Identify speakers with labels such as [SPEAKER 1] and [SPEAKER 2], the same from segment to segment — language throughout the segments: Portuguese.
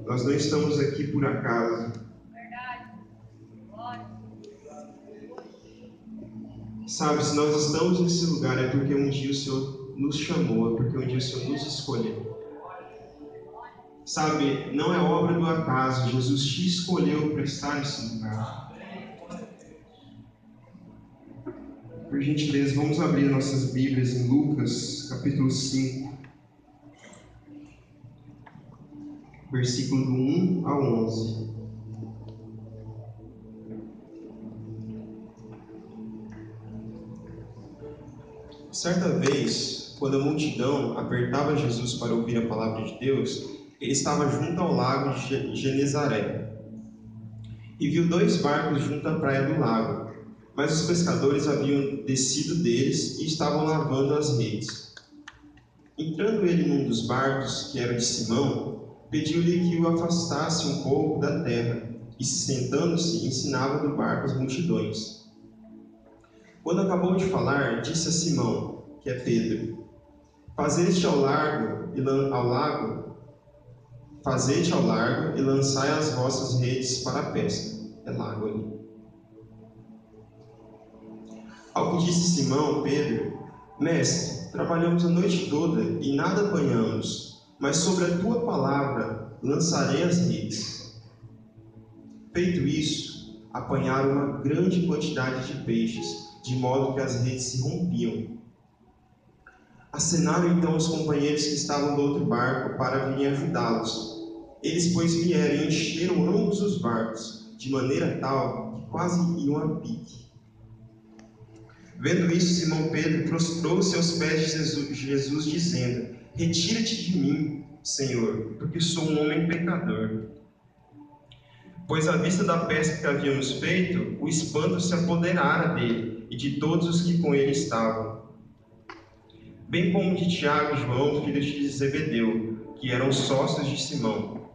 [SPEAKER 1] Nós não estamos aqui por acaso. Sabe, se nós estamos nesse lugar é porque um dia o Senhor nos chamou, é porque um dia o Senhor nos escolheu. Sabe, não é obra do acaso, Jesus te escolheu para estar nesse lugar. Por gentileza, vamos abrir nossas Bíblias em Lucas, capítulo 5, versículo do 1 ao 11. Certa vez, quando a multidão apertava Jesus para ouvir a palavra de Deus, ele estava junto ao lago de Genezaré e viu 2 barcos junto à praia do lago, mas os pescadores haviam descido deles e estavam lavando as redes. Entrando ele num dos barcos, que era de Simão, pediu-lhe que o afastasse um pouco da terra e, sentando-se, ensinava do barco as multidões. Quando acabou de falar, disse a Simão, que é Pedro: Fazete ao largo e lançai as vossas redes para a pesca. É lago ali. Ao que disse Simão, Pedro: Mestre, trabalhamos a noite toda e nada apanhamos, mas sobre a tua palavra lançarei as redes. Feito isso, apanharam uma grande quantidade de peixes, de modo que as redes se rompiam. Acenaram então os companheiros que estavam do outro barco para virem ajudá-los. Eles, pois, vieram e encheram ambos os barcos, de maneira tal que quase iam a pique. Vendo isso, Simão Pedro prostrou-se aos pés de Jesus, dizendo: Retira-te de mim, Senhor, porque sou um homem pecador. Pois à vista da pesca que havíamos feito, o espanto se apoderara dele e de todos os que com ele estavam, bem como de Tiago e João, filhos de Zebedeu, que eram sócios de Simão.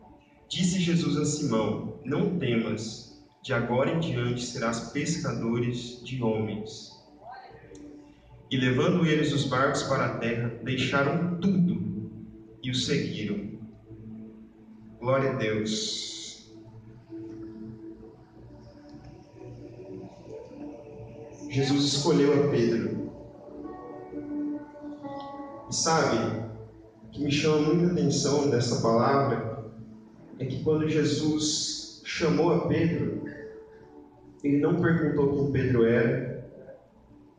[SPEAKER 1] Disse Jesus a Simão: Não temas, de agora em diante serás pescadores de homens. E levando eles os barcos para a terra, deixaram tudo e o seguiram. Glória a Deus. Jesus escolheu a Pedro. E sabe, o que me chama muita atenção dessa palavra é que quando Jesus chamou a Pedro, ele não perguntou quem Pedro era,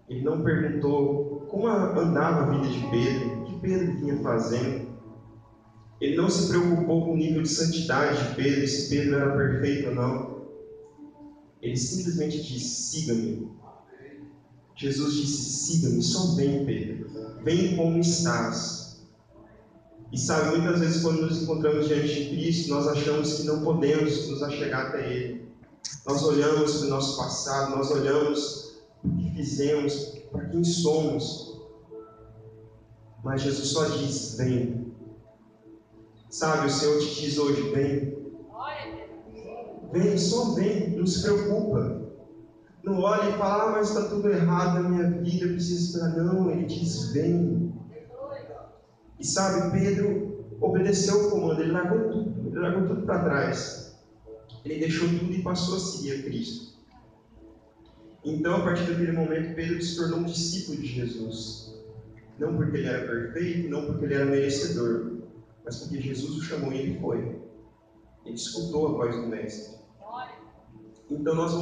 [SPEAKER 1] ele não perguntou como andava a vida de Pedro, o que Pedro vinha fazendo. Ele não se preocupou com o nível de santidade de Pedro, se Pedro era perfeito ou não. Ele simplesmente disse: siga-me. Jesus disse: siga-me, só vem, Pedro. Vem como estás. E sabe, muitas vezes quando nos encontramos diante de Cristo, nós achamos que não podemos nos achegar até Ele. Nós olhamos para o nosso passado, nós olhamos para o que fizemos, para quem somos. Mas Jesus só diz: vem. Sabe, o Senhor te diz hoje: vem. Vem, só vem, não se preocupa. Não olha e fala: mas está tudo errado na minha vida, eu preciso esperar. Não, ele diz: vem. E sabe, Pedro obedeceu o comando, ele largou tudo para trás. Ele deixou tudo e passou a seguir a Cristo. Então, a partir daquele momento, Pedro se tornou um discípulo de Jesus. Não porque ele era perfeito, não porque ele era merecedor, mas porque Jesus o chamou e ele foi. Ele escutou a voz do Mestre. Então nós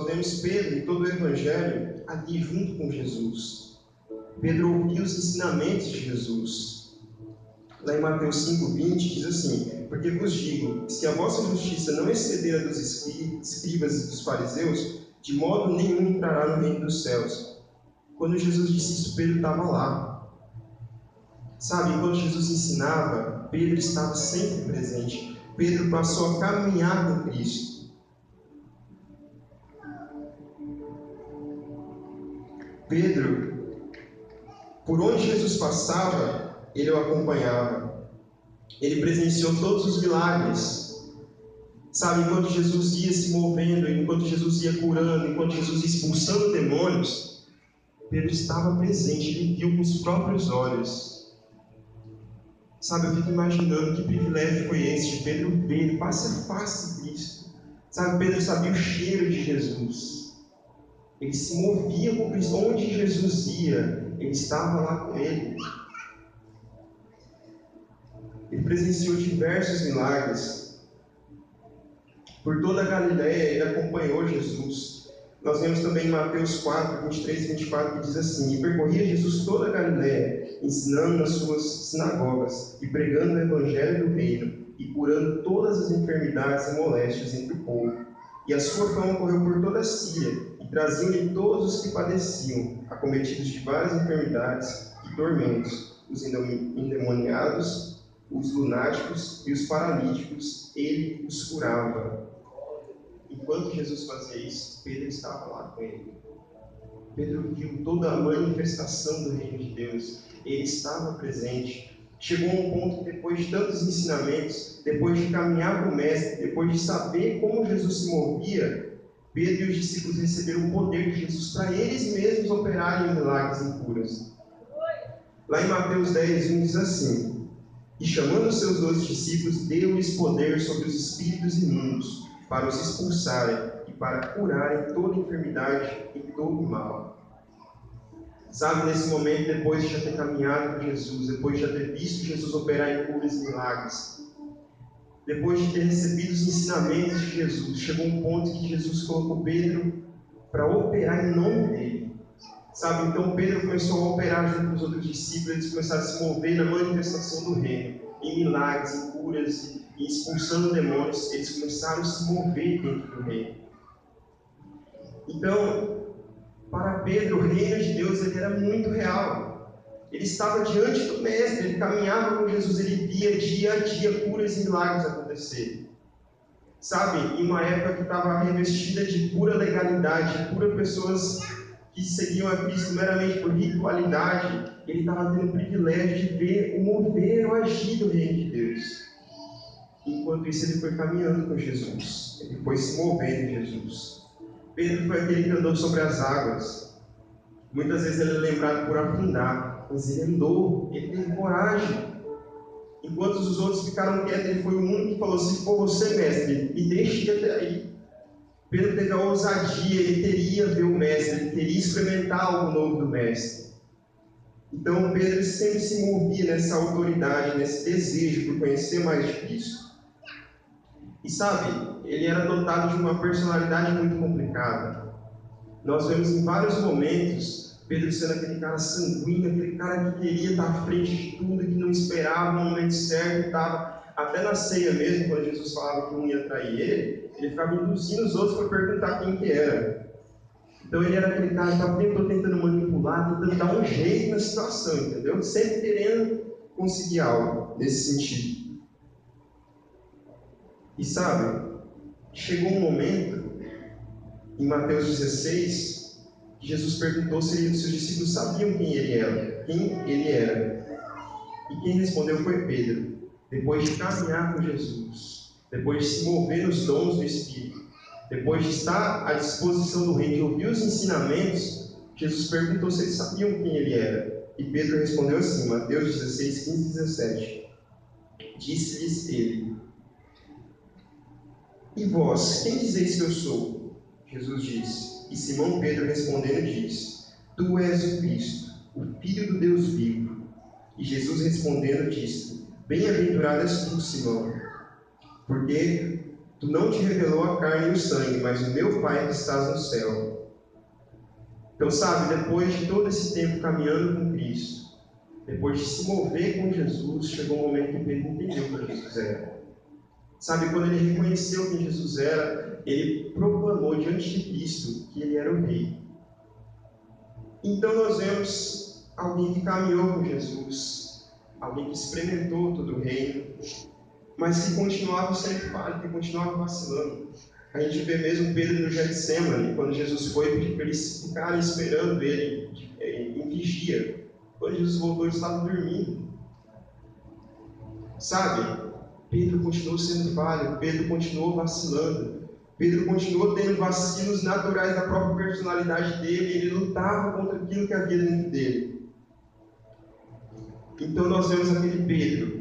[SPEAKER 1] vemos Pedro em todo o Evangelho ali junto com Jesus. Pedro ouviu os ensinamentos de Jesus. Lá em Mateus 5,20 diz assim: Porque vos digo, se a vossa justiça não exceder a dos escribas e dos fariseus, de modo nenhum entrará no reino dos céus. Quando Jesus disse isso, Pedro estava lá. Sabe, enquanto Jesus ensinava, Pedro estava sempre presente. Pedro passou a caminhar com Cristo. Pedro, por onde Jesus passava, ele o acompanhava. Ele presenciou todos os milagres. Sabe, enquanto Jesus ia se movendo, enquanto Jesus ia curando, enquanto Jesus ia expulsando demônios, Pedro estava presente, ele viu com os próprios olhos. Sabe, eu fico imaginando que privilégio foi esse de Pedro ver face a face Cristo. Sabe, Pedro sabia o cheiro de Jesus. Ele se movia com Cristo. Onde Jesus ia, ele estava lá com ele. Ele presenciou diversos milagres. Por toda a Galiléia, ele acompanhou Jesus. Nós vemos também em Mateus 4, 23 e 24, que diz assim: E percorria Jesus toda a Galiléia, ensinando nas suas sinagogas, e pregando o evangelho do reino, e curando todas as enfermidades e moléstias entre o povo. E a sua fama correu por toda a Síria, e traziam-lhe todos os que padeciam, acometidos de várias enfermidades e tormentos, os endemoniados, os lunáticos e os paralíticos, ele os curava. Enquanto Jesus fazia isso, Pedro estava lá com ele. Pedro viu toda a manifestação do reino de Deus. Ele estava presente. Chegou a um ponto que, depois de tantos ensinamentos, depois de caminhar com o Mestre, depois de saber como Jesus se movia, Pedro e os discípulos receberam o poder de Jesus para eles mesmos operarem milagres e curas. Lá em Mateus 10, 1 diz assim: E chamando os seus 12 discípulos, deu-lhes poder sobre os espíritos imundos, para os expulsarem e para curarem toda enfermidade e todo mal. Sabe, nesse momento, depois de já ter caminhado com Jesus, depois de já ter visto Jesus operar em curas e milagres, depois de ter recebido os ensinamentos de Jesus, chegou um ponto que Jesus colocou Pedro para operar em nome dele. Sabe, então Pedro começou a operar junto com os outros discípulos, eles começaram a se mover na manifestação do reino, em milagres, em curas, e expulsando demônios. Eles começaram a se mover dentro do reino. Então, para Pedro, o reino de Deus ele era muito real. Ele estava diante do Mestre, ele caminhava com Jesus, ele via dia a dia curas e milagres acontecer. Sabe, em uma época que estava revestida de pura legalidade, de pura pessoas que seguiam a Cristo meramente por ritualidade, ele estava tendo o privilégio de ver o mover, o agir do reino de Deus. Enquanto isso, ele foi caminhando com Jesus, ele foi se movendo em Jesus. Pedro foi aquele que andou sobre as águas. Muitas vezes ele é lembrado por afundar, mas ele andou, ele teve coragem. Enquanto os outros ficaram quietos, ele foi o único que falou: se for você, mestre, me deixe ir até aí. Pedro teve a ousadia, ele queria ver o mestre, ele queria experimentar algo novo do mestre. Então Pedro sempre se movia nessa autoridade, nesse desejo por conhecer mais de Cristo. E sabe, ele era dotado de uma personalidade muito complicada. Nós vemos em vários momentos Pedro sendo aquele cara sanguíneo, aquele cara que queria estar à frente de tudo, que não esperava o momento certo, estava até na ceia mesmo, quando Jesus falava que um ia trair ele ficava induzindo os outros para perguntar quem que era. Então ele era aquele cara que estava tentando manipular, tentando dar um jeito na situação, entendeu? Sempre querendo conseguir algo nesse sentido. E sabe, chegou um momento, em Mateus 16, que Jesus perguntou se os seus discípulos sabiam quem ele era. E quem respondeu foi Pedro. Depois de caminhar com Jesus, depois de se mover nos dons do Espírito, depois de estar à disposição do reino, de ouvir os ensinamentos, Jesus perguntou se eles sabiam quem ele era. E Pedro respondeu assim, Mateus 16, 15 e 17. Disse-lhes ele: E vós, quem dizeis que eu sou? Jesus disse. E Simão Pedro respondendo disse: Tu és o Cristo, o Filho do Deus vivo. E Jesus respondendo disse: Bem-aventurado és tu, Simão, porque tu não te revelou a carne e o sangue, mas o meu Pai que estás no céu. Então, sabe, depois de todo esse tempo caminhando com Cristo, depois de se mover com Jesus, chegou um momento que Pedro entendeu quem Jesus era. Sabe, quando ele reconheceu quem Jesus era, ele proclamou diante de Cristo que ele era o Rei. Então nós vemos alguém que caminhou com Jesus, alguém que experimentou todo o reino, mas que continuava sendo falho, que continuava vacilando. A gente vê mesmo Pedro no Getsemane, quando Jesus foi pedir para eles ficarem esperando ele em vigia. Quando Jesus voltou, ele estava dormindo. Sabe? Pedro continuou sendo falho, Pedro continuou vacilando, Pedro continuou tendo vacilos naturais da própria personalidade dele, ele lutava contra aquilo que havia dentro dele. Então nós vemos aquele Pedro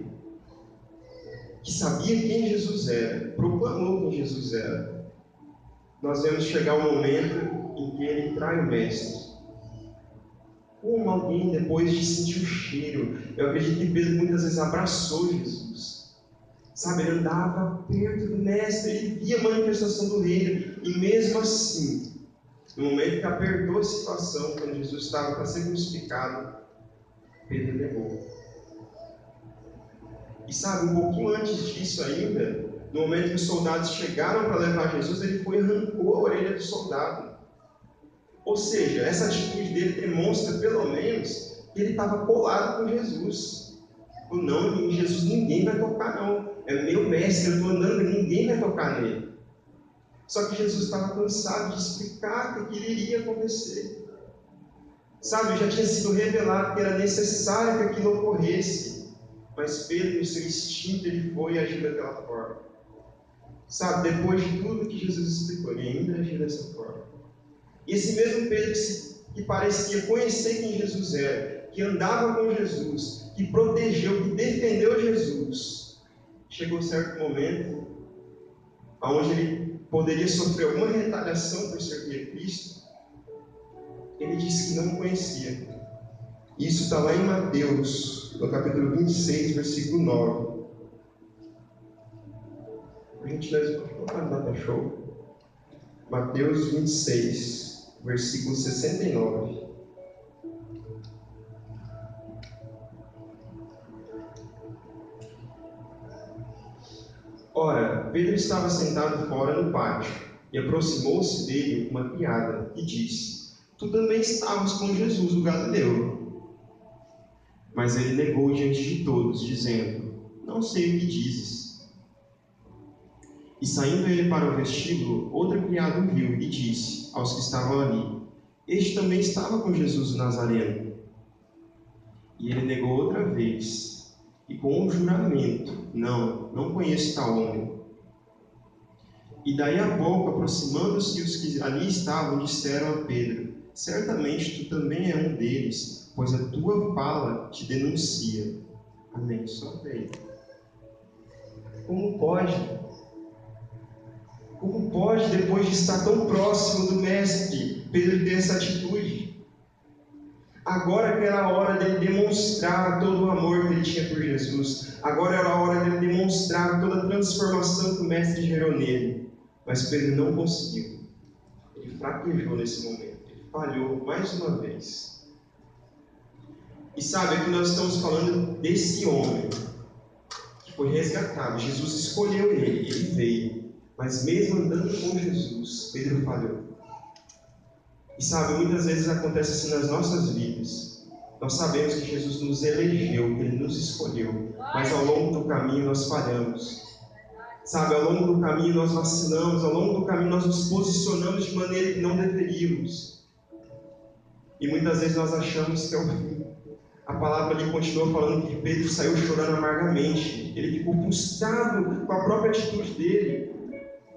[SPEAKER 1] que sabia quem Jesus era, proclamou quem Jesus era, nós vemos chegar o momento em que ele trai o Mestre. Como alguém, depois de sentir o cheiro, eu acredito que Pedro muitas vezes abraçou Jesus. Sabe, ele andava perto do Mestre, ele via a manifestação do reino, e mesmo assim, no momento que apertou a situação, quando Jesus estava para ser crucificado, Pedro negou. E sabe, um pouquinho antes disso ainda, no momento que os soldados chegaram para levar Jesus, ele foi e arrancou a orelha do soldado. Ou seja, essa atitude dele demonstra, pelo menos, que ele estava colado com Jesus. Não, em Jesus ninguém vai tocar, não. É meu mestre, eu estou andando e ninguém vai tocar nele. Só que Jesus estava cansado de explicar o que iria acontecer. Sabe, já tinha sido revelado que era necessário que aquilo ocorresse. Mas Pedro, no seu instinto, ele foi e agiu daquela forma. Sabe, depois de tudo que Jesus explicou, ele ainda agiu dessa forma. E esse mesmo Pedro que parecia conhecer quem Jesus era, que andava com Jesus, que protegeu, que defendeu Jesus, chegou um certo momento onde ele poderia sofrer alguma retaliação por servir a Cristo. Ele disse que não conhecia. Isso está lá em Mateus, no capítulo 26, versículo 9. A gente vai colocar no data show. Mateus 26, versículo 69. Ora, Pedro estava sentado fora no pátio, e aproximou-se dele uma criada, e disse: Tu também estavas com Jesus, o Galileu. Mas ele negou diante de todos, dizendo: Não sei o que dizes. E saindo ele para o vestíbulo, outra criada o viu e disse aos que estavam ali: Este também estava com Jesus o Nazareno. E ele negou outra vez, e com um juramento: Não conheço tal homem. E daí a pouco, aproximando-se os que ali estavam, disseram a Pedro: Certamente tu também é um deles, pois a tua fala te denuncia. Amém. Só veio. Como pode? Como pode, depois de estar tão próximo do Mestre, Pedro ter essa atitude? Agora que era a hora dele demonstrar todo o amor que ele tinha por Jesus. Agora era a hora dele demonstrar toda a transformação que o Mestre gerou nele. Mas Pedro não conseguiu. Ele fraquejou nesse momento. Ele falhou mais uma vez. E sabe, aqui nós estamos falando desse homem que foi resgatado. Jesus escolheu ele veio. Mas mesmo andando com Jesus, Pedro falhou. E sabe, muitas vezes acontece assim nas nossas vidas. Nós sabemos que Jesus nos elegeu, que Ele nos escolheu. Mas ao longo do caminho nós falhamos. Sabe, ao longo do caminho nós vacilamos. Ao longo do caminho nós nos posicionamos de maneira que não deveríamos. E muitas vezes nós achamos que é o fim. A palavra ali continua falando que Pedro saiu chorando amargamente. Ele ficou frustrado com a própria atitude dele.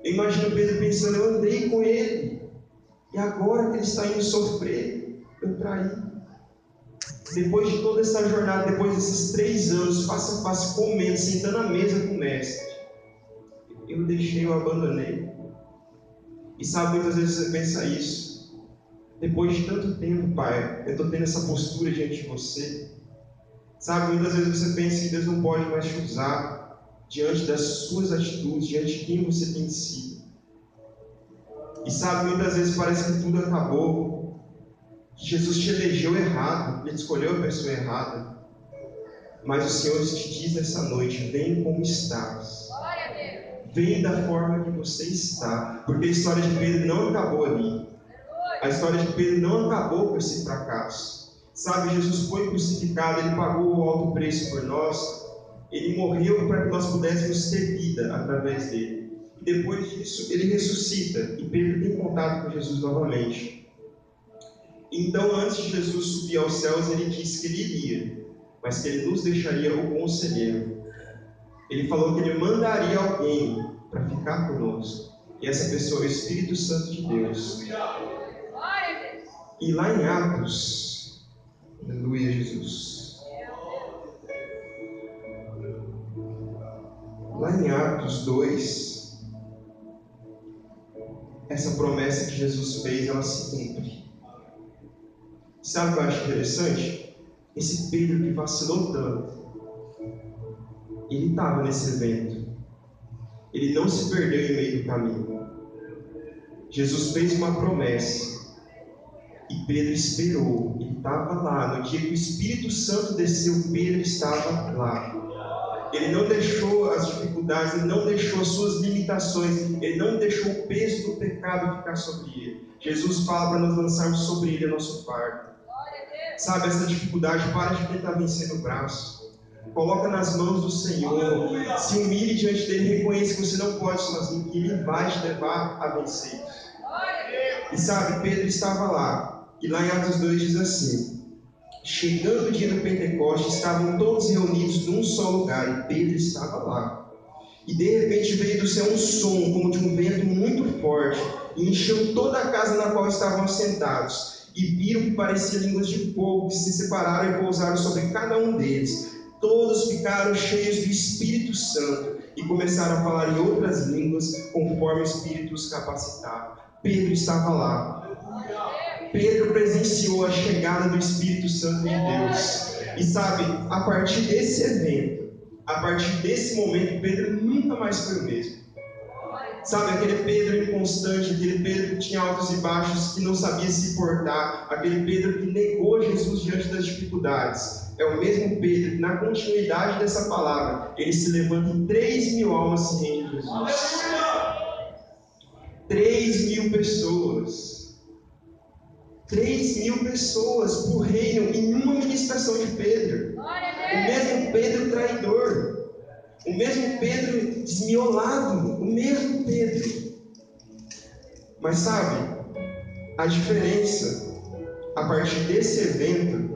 [SPEAKER 1] Eu imagino Pedro pensando: eu andei com ele, e agora que ele está indo sofrer, eu traí. Depois de toda essa jornada, depois desses 3 anos, face a face, comendo, sentando à mesa com o Mestre, eu deixei, eu abandonei. E sabe, muitas vezes você pensa isso. Depois de tanto tempo, Pai, eu estou tendo essa postura diante de você. Sabe, muitas vezes você pensa que Deus não pode mais te usar diante das suas atitudes, diante de quem você tem sido. E sabe, muitas vezes parece que tudo acabou, que Jesus te elegeu errado, Ele escolheu a pessoa errada. Mas o Senhor te diz nessa noite: vem como estás. Vem da forma que você está. Porque a história de Pedro não acabou ali. A história de Pedro não acabou com esse fracasso. Sabe, Jesus foi crucificado, Ele pagou o alto preço por nós. Ele morreu para que nós pudéssemos ter vida através dele. E depois disso, ele ressuscita. E Pedro tem contato com Jesus novamente. Então, antes de Jesus subir aos céus, ele disse que ele iria, mas que ele nos deixaria o conselheiro. Ele falou que ele mandaria alguém para ficar conosco. E essa pessoa é o Espírito Santo de Deus. E lá em Atos, aleluia, Jesus. lá em Atos 2, essa promessa que Jesus fez, ela se cumpre. Sabe o que eu acho interessante? Esse Pedro que vacilou tanto, ele estava nesse evento. Ele não se perdeu em meio do caminho. Jesus fez uma promessa e Pedro esperou. Ele estava lá. No dia que o Espírito Santo desceu, Pedro estava lá. Ele não deixou as dificuldades, ele não deixou as suas limitações, ele não deixou o peso do pecado ficar sobre ele. Jesus fala para nós lançarmos sobre ele o nosso fardo. Sabe, essa dificuldade, para de tentar vencer no braço. Coloca nas mãos do Senhor. Se humilhe diante dele, reconheça que você não pode sozinho, que ele vai te levar a vencer. E sabe, Pedro estava lá. E lá em Atos 2 diz assim: chegando o dia do Pentecostes, estavam todos reunidos num só lugar, e Pedro estava lá. E de repente veio do céu um som, como de um vento muito forte, e encheu toda a casa na qual estavam assentados. E viram que parecia línguas de fogo, que se separaram e pousaram sobre cada um deles. Todos ficaram cheios do Espírito Santo e começaram a falar em outras línguas, conforme o Espírito os capacitava. Pedro estava lá. Pedro presenciou a chegada do Espírito Santo de Deus. E sabe, a partir desse evento, a partir desse momento, Pedro nunca mais foi o mesmo. Sabe, aquele Pedro inconstante, aquele Pedro que tinha altos e baixos, que não sabia se portar, aquele Pedro que negou Jesus diante das dificuldades. É o mesmo Pedro que, na continuidade dessa palavra, ele se levanta e 3.000 almas se rendem a Jesus. 3.000 pessoas. 3.000 pessoas por reino em uma ministração de Pedro. O mesmo Pedro traidor. O mesmo Pedro desmiolado. O mesmo Pedro. Mas sabe, a diferença a partir desse evento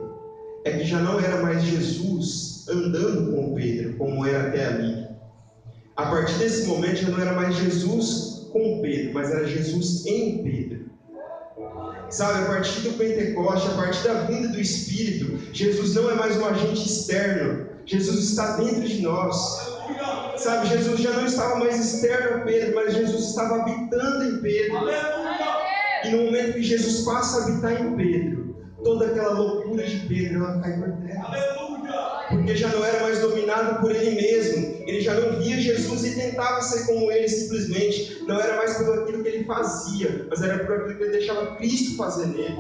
[SPEAKER 1] é que já não era mais Jesus andando com Pedro, como era até ali. A partir desse momento já não era mais Jesus com Pedro, mas era Jesus em Pedro. Sabe, a partir do Pentecoste, a partir da vinda do Espírito, Jesus não é mais um agente externo. Jesus está dentro de nós. Sabe, Jesus já não estava mais externo a Pedro, mas Jesus estava habitando em Pedro. E no momento que Jesus passa a habitar em Pedro, toda aquela loucura de Pedro, ela cai por terra. Porque já não era mais dominado por ele mesmo. Ele já não via Jesus e tentava ser como ele simplesmente. Não era mais por aquilo que ele fazia, mas era por aquilo que ele deixava Cristo fazer nele.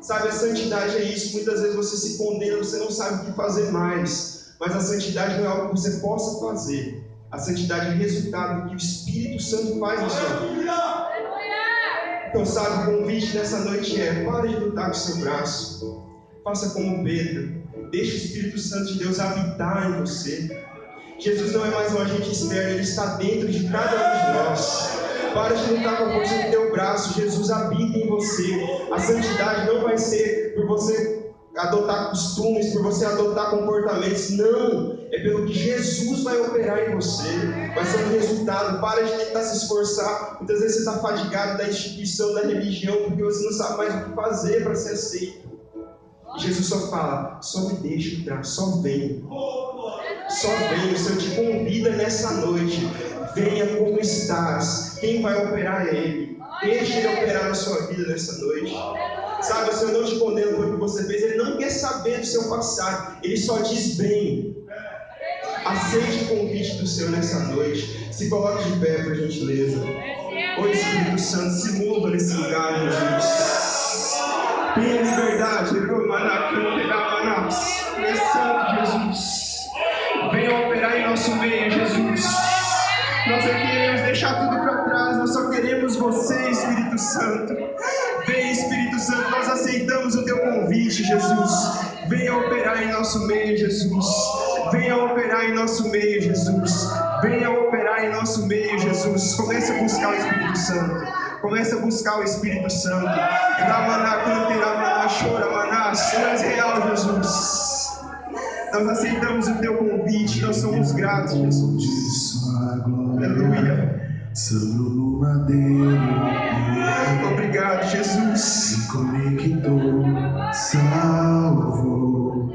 [SPEAKER 1] Sabe, a santidade é isso. Muitas vezes você se condena, você não sabe o que fazer mais. Mas a santidade não é algo que você possa fazer. A santidade é resultado do que o Espírito Santo faz na sua vida. Então, sabe, o convite nessa noite é: pare de lutar com o seu braço. Faça como Pedro. Deixe o Espírito Santo de Deus habitar em você. Jesus não é mais um agente externo, Ele está dentro de cada um de nós. Para de lutar com a força do teu braço. Jesus habita em você. A santidade não vai ser por você adotar costumes, por você adotar comportamentos. Não, é pelo que Jesus vai operar em você. Vai ser um resultado. Para de tentar se esforçar. Muitas vezes você está fadigado da instituição, da religião, porque você não sabe mais o que fazer para ser aceito. E Jesus só fala: só me deixa entrar, só vem. Só vem. O Senhor te convida nessa noite. Venha como estás. Quem vai operar é Ele. Deixe Ele operar na sua vida nessa noite. Sabe, o Senhor não te condena pelo que você fez. Ele não quer saber do seu passado. Ele só diz: bem. Aceite o convite do Senhor nessa noite. Se coloque de pé, por gentileza. Ô Espírito Santo, se mova nesse lugar, Jesus. Tenha liberdade. É Santo Jesus. Venha operar em nosso meio, Jesus. Nós não queremos deixar tudo para trás. Nós só queremos você, Espírito Santo. Vem, Espírito Santo, nós aceitamos o teu convite, Jesus. Venha operar em nosso meio, Jesus. Venha operar em nosso meio, Jesus. Venha operar em nosso meio, Jesus. Comece a buscar o Espírito Santo. Comece a buscar o Espírito Santo. Tu és real, Jesus. Nós aceitamos o teu convite. Nós somos gratos, Jesus. Aleluia.
[SPEAKER 2] Sobre o madeiro,
[SPEAKER 1] obrigado, Jesus.
[SPEAKER 2] se conectou, salvou.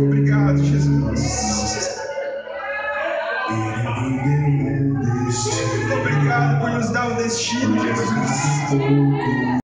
[SPEAKER 1] Obrigado, Jesus.
[SPEAKER 2] Ele me deu um destino.
[SPEAKER 1] Muito obrigado por nos dar um destino, Jesus.
[SPEAKER 2] Pouco